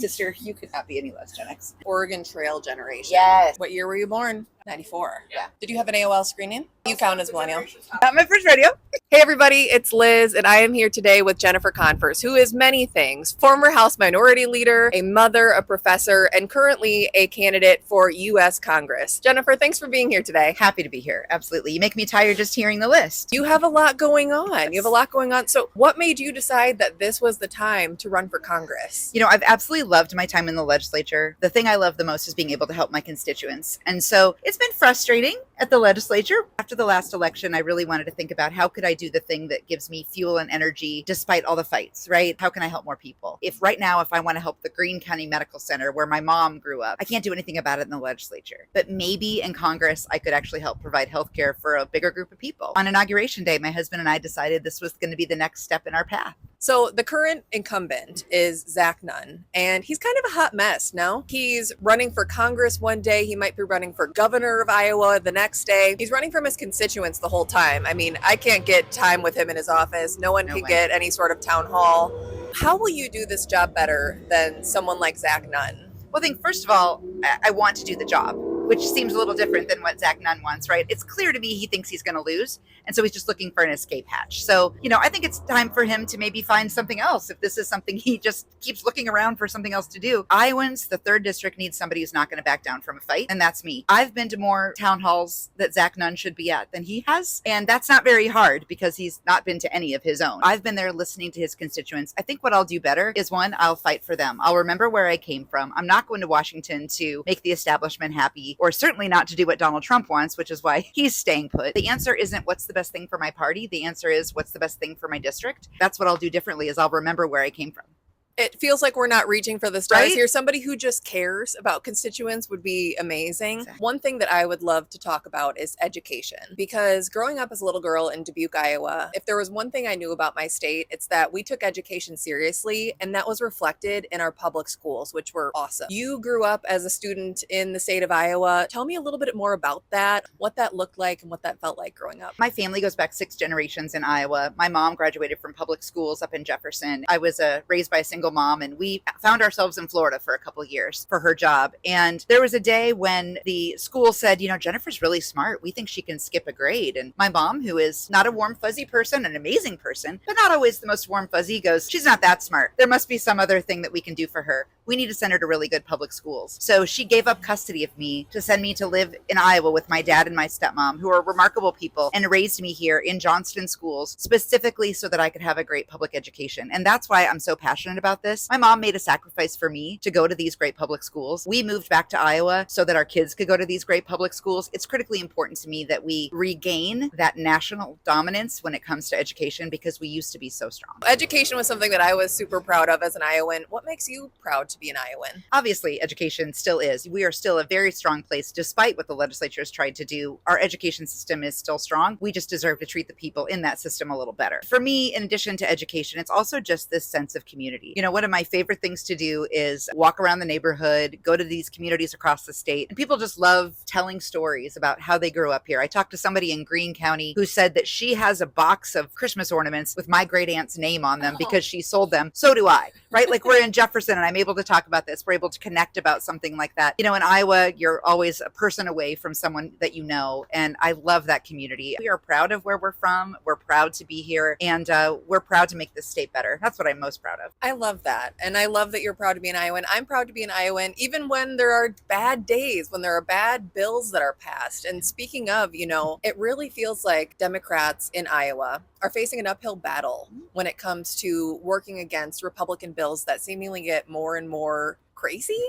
Sister, you could not be any less Gen X. Oregon Trail generation. Yes. What year were you born? 94. Yeah. Did you have an AOL screening? You count as millennial. My first radio. Hey everybody, it's Liz, and I am here today with Jennifer Konfrst, who is many things. Former House Minority Leader, a mother, a professor, and currently a candidate for U.S. Congress. Jennifer, thanks for being here today. Happy to be here. Absolutely. You make me tired just hearing the list. You have a lot going on. You have a lot going on. So what made you decide that this was the time to run for Congress? You know, I've absolutely loved my time in the legislature. The thing I love the most is being able to help my constituents. And so it's been frustrating at the legislature. After the last election, I really wanted to think about how could I do the thing that gives me fuel and energy despite all the fights, right? How can I help more people? If right now, if I want to help the Greene County Medical Center where my mom grew up, I can't do anything about it in the legislature. But maybe in Congress, I could actually help provide healthcare for a bigger group of people. On Inauguration Day, my husband and I decided this was going to be the next step in our path. So the current incumbent is Zach Nunn, and he's kind of a hot mess, no? He's running for Congress one day. He might be running for governor of Iowa the next day. He's running from his constituents the whole time. I mean, I can't get time with him in his office. No one can get any sort of town hall. How will you do this job better than someone like Zach Nunn? Well, I think, first of all, I want to do the job, which seems a little different than what Zach Nunn wants, right? It's clear to me he thinks he's going to lose, and so he's just looking for an escape hatch. So, I think it's time for him to maybe find something else if this is something he just keeps looking around for something else to do. Iowans, the 3rd district, needs somebody who's not going to back down from a fight, and that's me. I've been to more town halls that Zach Nunn should be at than he has, and that's not very hard because he's not been to any of his own. I've been there listening to his constituents. I think what I'll do better is, one, I'll fight for them. I'll remember where I came from. I'm not going to Washington to make the establishment happy, or certainly not to do what Donald Trump wants, which is why he's staying put. The answer isn't what's the best thing for my party. The answer is what's the best thing for my district. That's what I'll do differently, is I'll remember where I came from. It feels like we're not reaching for the stars Right? here. Somebody who just cares about constituents would be amazing. Exactly. One thing that I would love to talk about is education, because growing up as a little girl in Dubuque, Iowa, if there was one thing I knew about my state, it's that we took education seriously, and that was reflected in our public schools, which were awesome. You grew up as a student in the state of Iowa. Tell me a little bit more about that, what that looked like and what that felt like growing up. My family goes back 6 generations in Iowa. My mom graduated from public schools up in Jefferson. I was raised by a single mom, and we found ourselves in Florida for a couple of years for her job. And there was a day when the school said, Jennifer's really smart. We think she can skip a grade. And my mom, who is not a warm, fuzzy person, an amazing person, but not always the most warm, fuzzy, goes, she's not that smart. There must be some other thing that we can do for her. We need to send her to really good public schools. So she gave up custody of me to send me to live in Iowa with my dad and my stepmom, who are remarkable people, and raised me here in Johnston schools, specifically so that I could have a great public education. And that's why I'm so passionate about this. My mom made a sacrifice for me to go to these great public schools. We moved back to Iowa so that our kids could go to these great public schools. It's critically important to me that we regain that national dominance when it comes to education, because we used to be so strong. Education was something that I was super proud of as an Iowan. What makes you proud to be an Iowan? Obviously, education still is. We are still a very strong place, despite what the legislature has tried to do. Our education system is still strong. We just deserve to treat the people in that system a little better. For me, in addition to education, it's also just this sense of community. One of my favorite things to do is walk around the neighborhood, go to these communities across the state, and people just love telling stories about how they grew up here. I talked to somebody in Greene County who said that she has a box of Christmas ornaments with my great aunt's name on them because she sold them. So do I, right? Like, we're in Jefferson and I'm able to talk about this. We're able to connect about something like that. In Iowa, you're always a person away from someone that you know, and I love that community. We are proud of where we're from. We're proud to be here, and we're proud to make this state better. That's what I'm most proud of. I love that. And I love that you're proud to be an Iowan. I'm proud to be an Iowan, even when there are bad days, when there are bad bills that are passed. And speaking of, it really feels like Democrats in Iowa are facing an uphill battle when it comes to working against Republican bills that seemingly get more and more crazy,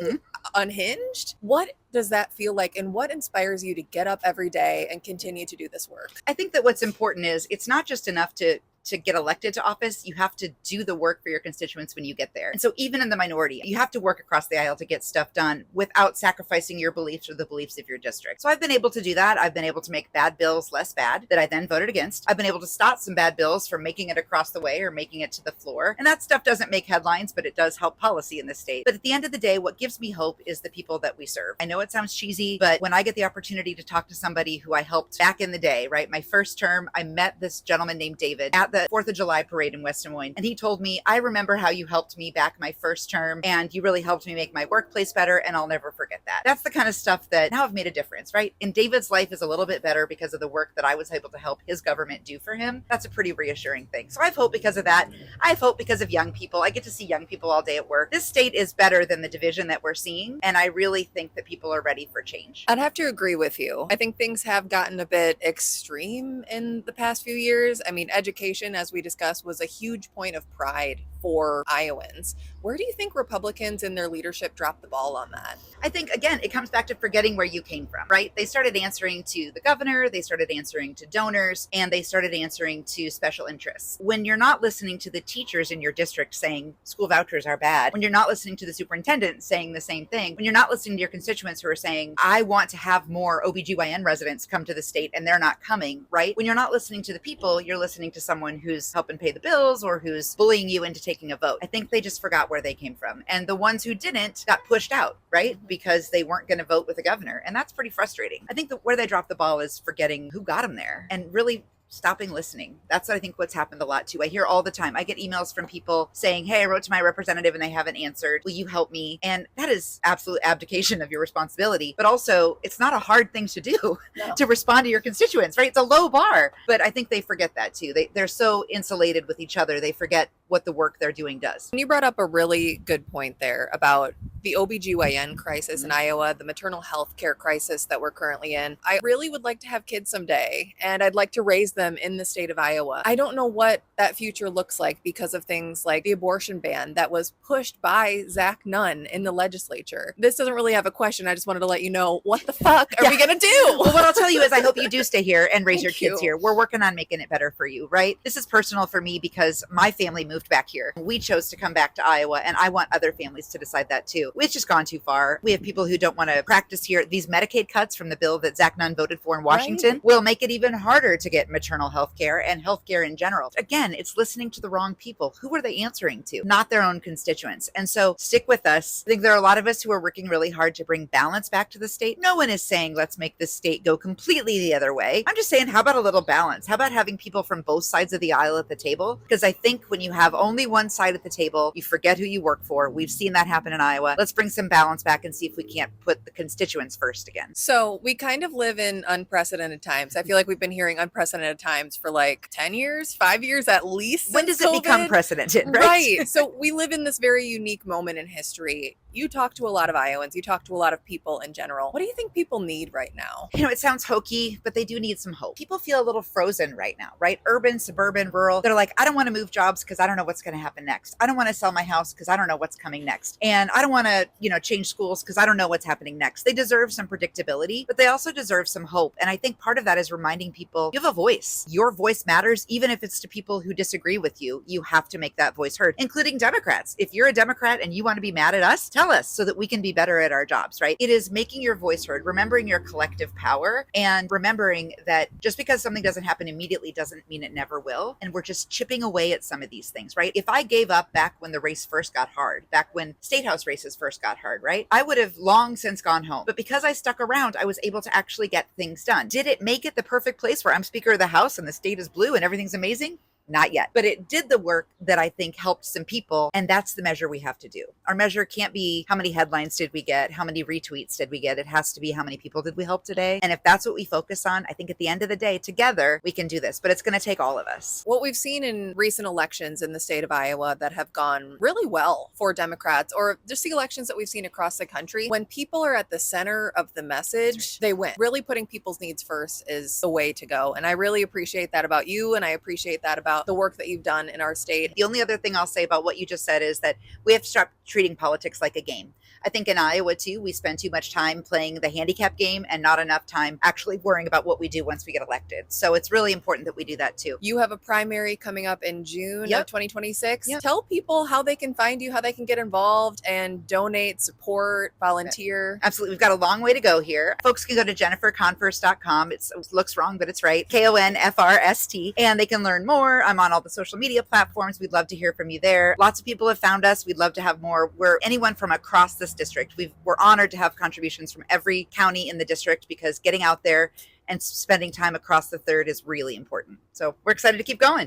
unhinged. What does that feel like, and what inspires you to get up every day and continue to do this work? I think that what's important is it's not just enough to get elected to office. You have to do the work for your constituents when you get there. And so even in the minority, you have to work across the aisle to get stuff done without sacrificing your beliefs or the beliefs of your district. So I've been able to do that. I've been able to make bad bills less bad that I then voted against. I've been able to stop some bad bills from making it across the way or making it to the floor. And that stuff doesn't make headlines, but it does help policy in the state. But at the end of the day, what gives me hope is the people that we serve. I know it sounds cheesy, but when I get the opportunity to talk to somebody who I helped back in the day, right? My first term, I met this gentleman named David at at the 4th of July parade in West Des Moines, and he told me, I remember how you helped me back my first term, and you really helped me make my workplace better, and I'll never forget that. That's the kind of stuff that now have made a difference, right? And David's life is a little bit better because of the work that I was able to help his government do for him. That's a pretty reassuring thing. So I have hope because of that. I have hope because of young people. I get to see young people all day at work. This state is better than the division that we're seeing, and I really think that people are ready for change. I'd have to agree with you. I think things have gotten a bit extreme in the past few years. I mean, education, as we discussed, was a huge point of pride for Iowans. Where do you think Republicans in their leadership dropped the ball on that? I think, again, it comes back to forgetting where you came from, right? They started answering to the governor, they started answering to donors, and they started answering to special interests. When you're not listening to the teachers in your district saying school vouchers are bad, when you're not listening to the superintendent saying the same thing, when you're not listening to your constituents who are saying, I want to have more OBGYN residents come to the state and they're not coming, right? When you're not listening to the people, you're listening to someone who's helping pay the bills or who's bullying you into taking a vote. I think they just forgot where they came from. And the ones who didn't got pushed out, right? Because they weren't going to vote with the governor. And that's pretty frustrating. I think that where they dropped the ball is forgetting who got them there and really stopping listening. That's, I think, what's happened a lot too. I hear all the time. I get emails from people saying, hey, I wrote to my representative and they haven't answered. Will you help me? And that is absolute abdication of your responsibility. But also, it's not a hard thing to do to respond to your constituents, right? It's a low bar. But I think they forget that too. They're so insulated with each other. They forget what the work they're doing does. And you brought up a really good point there about the OBGYN crisis in Iowa, the maternal health care crisis that we're currently in. I really would like to have kids someday, and I'd like to raise them in the state of Iowa. I don't know what that future looks like because of things like the abortion ban that was pushed by Zach Nunn in the legislature. This doesn't really have a question. I just wanted to let you know, what the fuck are we going to do? Well, what I'll tell you is I hope you do stay here and raise your Thank you. kids here. We're working on making it better for you, right? This is personal for me because my family moved back here. We chose to come back to Iowa, and I want other families to decide that too. It's just gone too far. We have people who don't want to practice here. These Medicaid cuts from the bill that Zach Nunn voted for in Washington will make it even harder to get maternal health care and health care in general. Again, it's listening to the wrong people. Who are they answering to? Not their own constituents. And so stick with us. I think there are a lot of us who are working really hard to bring balance back to the state. No one is saying, let's make this state go completely the other way. I'm just saying, how about a little balance? How about having people from both sides of the aisle at the table? Because I think when you have only one side at the table, you forget who you work for. We've seen that happen in Iowa. Let's bring some balance back and see if we can't put the constituents first again. So we kind of live in unprecedented times. I feel like we've been hearing unprecedented times for like 10 years, 5 years at least. When does it COVID. become precedented, right? Right. So we live in this very unique moment in history. You talk to a lot of Iowans, you talk to a lot of people in general. What do you think people need right now? You know, it sounds hokey, but they do need some hope. People feel a little frozen right now, right? Urban, suburban, rural. They're like, I don't want to move jobs because I don't know what's going to happen next. I don't want to sell my house because I don't know what's coming next. And I don't want to, change schools because I don't know what's happening next. They deserve some predictability, but they also deserve some hope. And I think part of that is reminding people you have a voice. Your voice matters, even if it's to people who disagree with you. You have to make that voice heard, including Democrats. If you're a Democrat and you want to be mad at us, tell us so that we can be better at our jobs, right? It is making your voice heard, remembering your collective power, and remembering that just because something doesn't happen immediately doesn't mean it never will. And we're just chipping away at some of these things, right? If I gave up back when the race first got hard, back when state house races first got hard, right? I would have long since gone home. But because I stuck around, I was able to actually get things done. Did it make it the perfect place where I'm Speaker of the House and the state is blue and everything's amazing? Not yet. But it did the work that I think helped some people. And that's the measure we have to do. Our measure can't be how many headlines did we get? How many retweets did we get? It has to be how many people did we help today? And if that's what we focus on, I think at the end of the day, together, we can do this. But it's going to take all of us. What we've seen in recent elections in the state of Iowa that have gone really well for Democrats, or just the elections that we've seen across the country, when people are at the center of the message, they win. Really putting people's needs first is the way to go. And I really appreciate that about you. And I appreciate that about the work that you've done in our state. The only other thing I'll say about what you just said is that we have to stop treating politics like a game. I think in Iowa too, we spend too much time playing the handicap game and not enough time actually worrying about what we do once we get elected. So it's really important that we do that too. You have a primary coming up in June of 2026. Yep. Tell people how they can find you, how they can get involved and donate, support, volunteer. Absolutely. We've got a long way to go here. Folks can go to jenniferkonfrst.com. It looks wrong, but it's right. Konfrst. And they can learn more. I'm on all the social media platforms. We'd love to hear from you there. Lots of people have found us. We'd love to have more. We're anyone from across this district. We're honored to have contributions from every county in the district because getting out there and spending time across the third is really important. So we're excited to keep going.